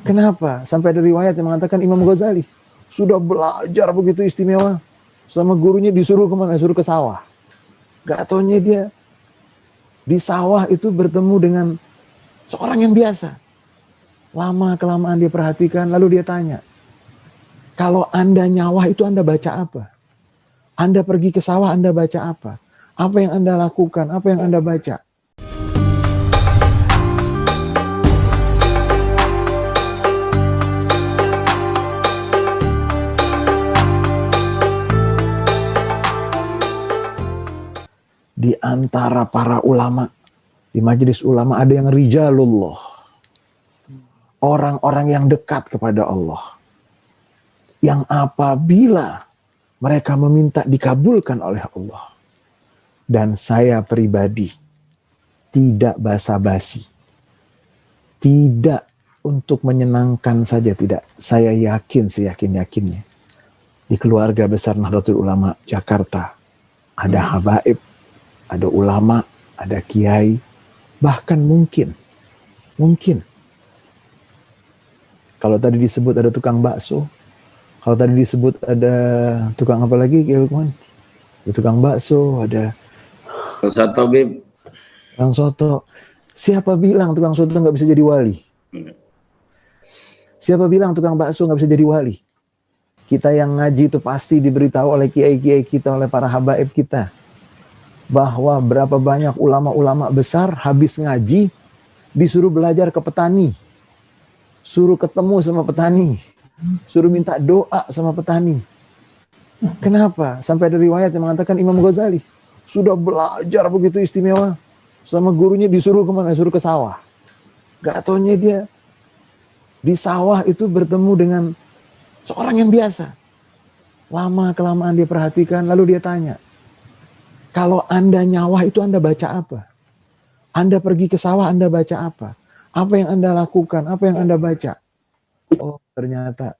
Kenapa? Sampai ada riwayat yang mengatakan Imam Ghazali sudah belajar begitu istimewa, sama gurunya disuruh kemana? Disuruh ke sawah. Gak taunya dia di sawah itu bertemu dengan seorang yang biasa. Lama-kelamaan dia perhatikan, lalu dia tanya, kalau Anda nyawa itu Anda baca apa? Anda pergi ke sawah, Anda baca apa? Apa yang Anda lakukan? Apa yang Anda baca? Di antara para ulama, di majelis ulama ada yang rijalullah, orang-orang yang dekat kepada Allah, yang apabila mereka meminta dikabulkan oleh Allah. Dan saya pribadi tidak basa-basi, tidak untuk menyenangkan saja, tidak. Saya yakin, seyakin-yakinnya, di keluarga besar Nahdlatul Ulama Jakarta ada habaib, ada ulama, ada kiai, bahkan mungkin kalau tadi disebut ada tukang bakso, kalau tadi disebut ada tukang apa lagi, Lukman? Ada tukang bakso, ada soto, Bib. tukang soto. Siapa bilang tukang soto nggak bisa jadi wali? Siapa bilang tukang bakso nggak bisa jadi wali? Kita yang ngaji itu pasti diberitahu oleh kiai-kiai kita, oleh para habaib kita, bahwa berapa banyak ulama-ulama besar habis ngaji disuruh belajar ke petani, suruh ketemu sama petani, suruh minta doa sama petani. Kenapa? Sampai ada riwayat yang mengatakan Imam Ghazali sudah belajar begitu istimewa, sama gurunya disuruh kemana? Disuruh ke sawah. Gak taunya dia di sawah itu bertemu dengan seorang yang biasa. Lama-kelamaan dia perhatikan, lalu dia tanya, kalau Anda nyawa itu Anda baca apa? Anda pergi ke sawah, Anda baca apa? Apa yang Anda lakukan? Apa yang Anda baca? Oh, ternyata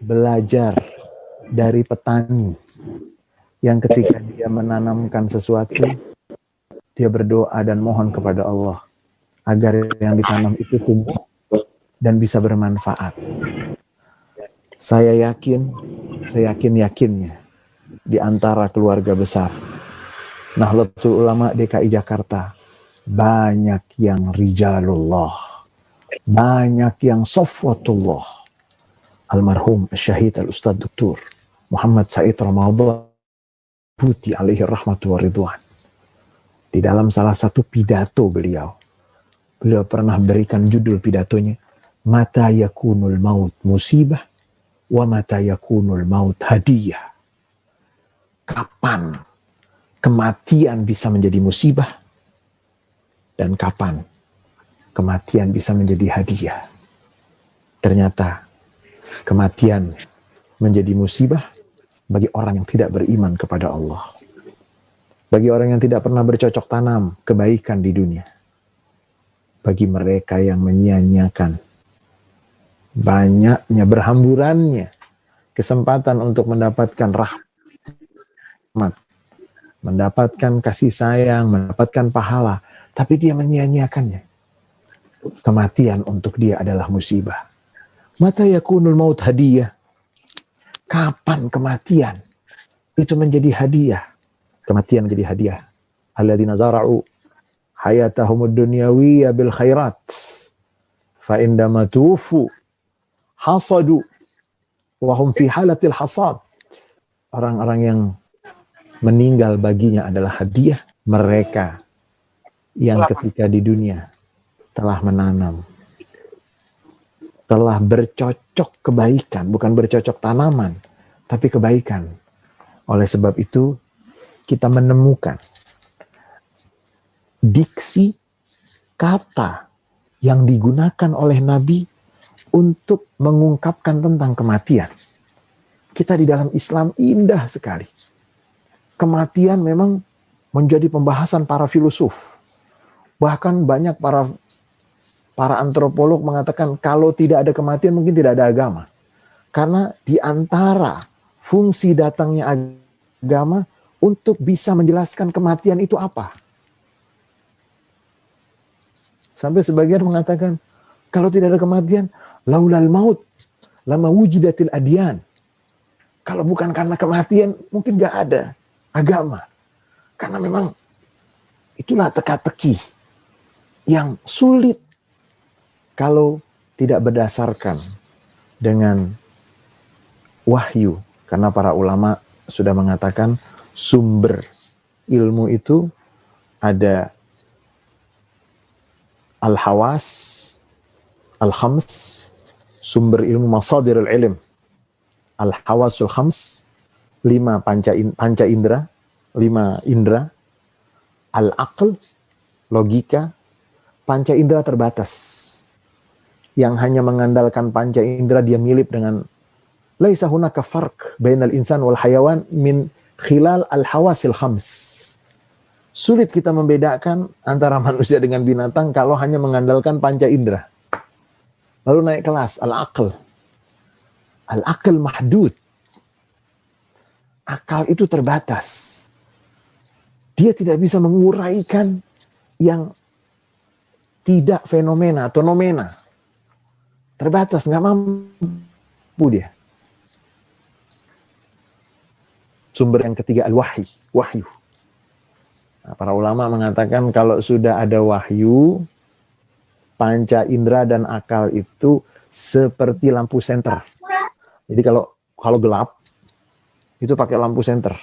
belajar dari petani yang ketika dia menanamkan sesuatu, dia berdoa dan mohon kepada Allah agar yang ditanam itu tumbuh dan bisa bermanfaat. Saya yakin-yakinnya di antara keluarga besar Nahdlatul Ulama DKI Jakarta banyak yang rijalullah, banyak yang safwatullah. Almarhum Syahid Al-Ustadz Dr. Muhammad Said Ramadhan Buti alaihi rahmatu wa ridwan. Di dalam salah satu pidato beliau pernah berikan judul pidatonya, Mata yakunul maut musibah wa mata yakunul maut hadiyah. Kapan kematian bisa menjadi musibah dan kapan kematian bisa menjadi hadiah. Ternyata kematian menjadi musibah bagi orang yang tidak beriman kepada Allah, bagi orang yang tidak pernah bercocok tanam kebaikan di dunia, bagi mereka yang menyia-nyiakan banyaknya, berhamburannya kesempatan untuk mendapatkan rahmat, mendapatkan kasih sayang, mendapatkan pahala, tapi dia menyia-nyiakannya. Kematian untuk dia adalah musibah. Mata yakunul maut hadiyah. Kapan kematian itu menjadi hadiah? Kematian menjadi hadiah. Alladzina zara'u hayatahumud dunyawiyya bil khairat fa indama tufu hasadu wa hum fi halatil hasad. Orang-orang yang meninggal baginya adalah hadiah mereka yang ketika di dunia telah menanam, telah bercocok kebaikan, bukan bercocok tanaman, tapi kebaikan. Oleh sebab itu, kita menemukan diksi kata yang digunakan oleh Nabi untuk mengungkapkan tentang kematian. Kita di dalam Islam indah sekali. Kematian memang menjadi pembahasan para filosof. Bahkan banyak para antropolog mengatakan kalau tidak ada kematian mungkin tidak ada agama. Karena di antara fungsi datangnya agama untuk bisa menjelaskan kematian itu apa. Sampai sebagian mengatakan kalau tidak ada kematian Laulal maut lama wujidatil adyan. Kalau bukan karena kematian, mungkin gak ada agama. Karena memang itulah teka-teki yang sulit kalau tidak berdasarkan dengan wahyu. Karena para ulama sudah mengatakan sumber ilmu itu ada al-hawas, al-khams, sumber ilmu masadirul ilm. Al-hawasul khams, 5 panca indera, 5 indera. Al-aql, logika, panca indera terbatas. Yang hanya mengandalkan panca indera dia mirip dengan laisa hunaka farq bainal insan wal hayawan min khilal al-hawasil khams. Sulit kita membedakan antara manusia dengan binatang kalau hanya mengandalkan panca indera. Lalu naik kelas, al-aql. Al-aql mahdud. Akal itu terbatas. Dia tidak bisa menguraikan yang tidak fenomena atau nomena. Terbatas, nggak mampu dia. Sumber yang ketiga al-wahyi, wahyu. Nah, para ulama mengatakan kalau sudah ada wahyu, panca indera dan akal itu seperti lampu senter. Jadi kalau gelap, itu pakai lampu senter.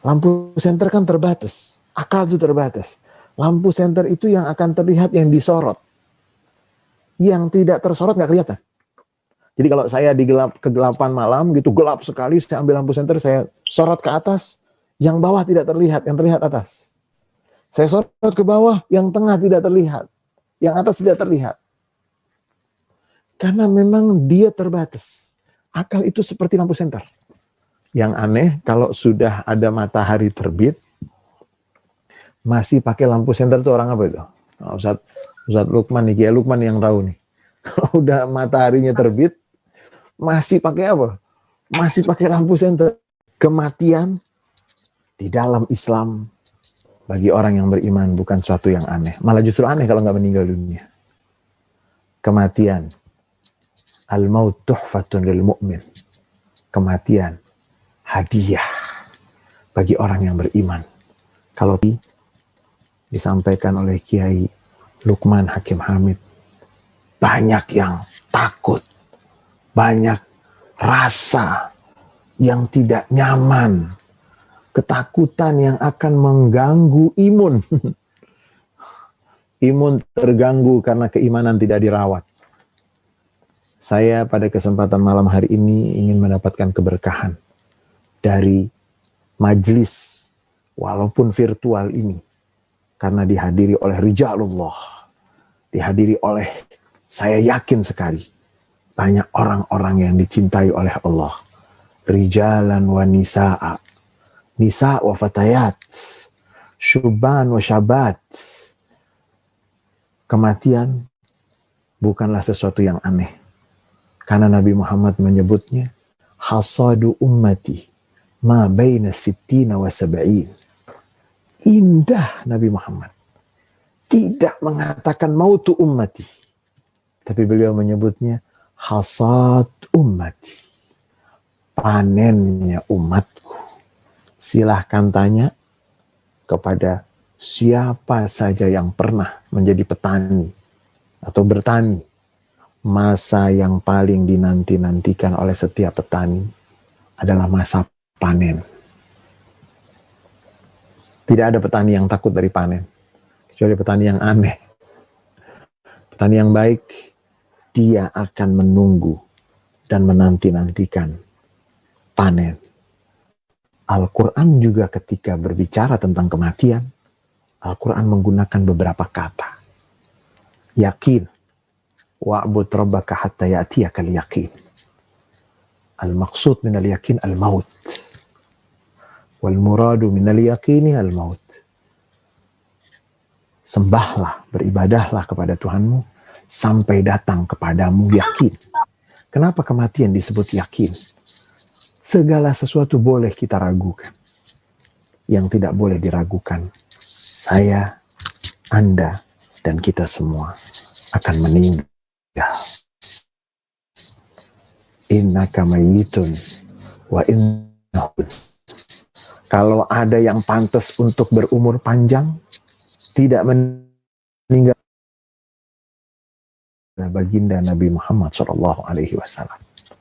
Lampu senter kan terbatas, akal itu terbatas. Lampu senter itu yang akan terlihat yang disorot. Yang tidak tersorot nggak kelihatan. Jadi kalau saya di kegelapan malam gitu, gelap sekali, saya ambil lampu senter, saya sorot ke atas, yang bawah tidak terlihat, yang terlihat atas. Saya sorot ke bawah, yang tengah tidak terlihat, yang atas tidak terlihat. Karena memang dia terbatas. Akal itu seperti lampu senter. Yang aneh, kalau sudah ada matahari terbit, masih pakai lampu senter itu orang apa itu? Nah, Ustaz Lukman nih, Kiai Lukman yang tahu nih. Udah mataharinya terbit, masih pakai apa? Masih pakai lampu senter. Kematian di dalam Islam bagi orang yang beriman bukan suatu yang aneh. Malah justru aneh kalau nggak meninggal dunia. Kematian. Al-maut tuhfatun lil mu'min. Kematian. Hadiah. Bagi orang yang beriman. Kalau disampaikan oleh Kiai Lukman Hakim Hamid. Banyak yang takut. Banyak rasa yang tidak nyaman. Ketakutan yang akan mengganggu imun. Imun terganggu karena keimanan tidak dirawat. Saya pada kesempatan malam hari ini ingin mendapatkan keberkahan dari majlis walaupun virtual ini. Karena dihadiri oleh rijalullah. Dihadiri oleh, saya yakin sekali, banyak orang-orang yang dicintai oleh Allah. Rijalan wa nisa'a. Nisa' wa fatayat. Syuban wa syabat. Kematian bukanlah sesuatu yang aneh. Karena Nabi Muhammad menyebutnya hasadu ummati ma baina sittina wa sab'in. Indah Nabi Muhammad. Tidak mengatakan mautu ummati. Tapi beliau menyebutnya hasad ummati. Panennya umatku. Silahkan tanya kepada siapa saja yang pernah menjadi petani atau bertani. Masa yang paling dinanti-nantikan oleh setiap petani adalah masa panen. Tidak ada petani yang takut dari panen. Kecuali petani yang aneh. Petani yang baik, dia akan menunggu dan menanti-nantikan panen. Al-Quran juga ketika berbicara tentang kematian, Al-Quran menggunakan beberapa kata. Yakin. Wa'bud rabbaka hatta ya'tiyakal yaqin. Al-maqsud minal yakin al-maut. Wal muradu minal yaqini al-maut. Sembahlah, beribadahlah kepada Tuhanmu sampai datang kepadamu yakin. Kenapa kematian disebut yakin? Segala sesuatu boleh kita ragukan. Yang tidak boleh diragukan, saya, Anda, dan kita semua akan meninggal. innaka mayyitun wa innahum. Kalau ada yang pantas untuk berumur panjang, tidak meninggal, baginda Nabi Muhammad SAW.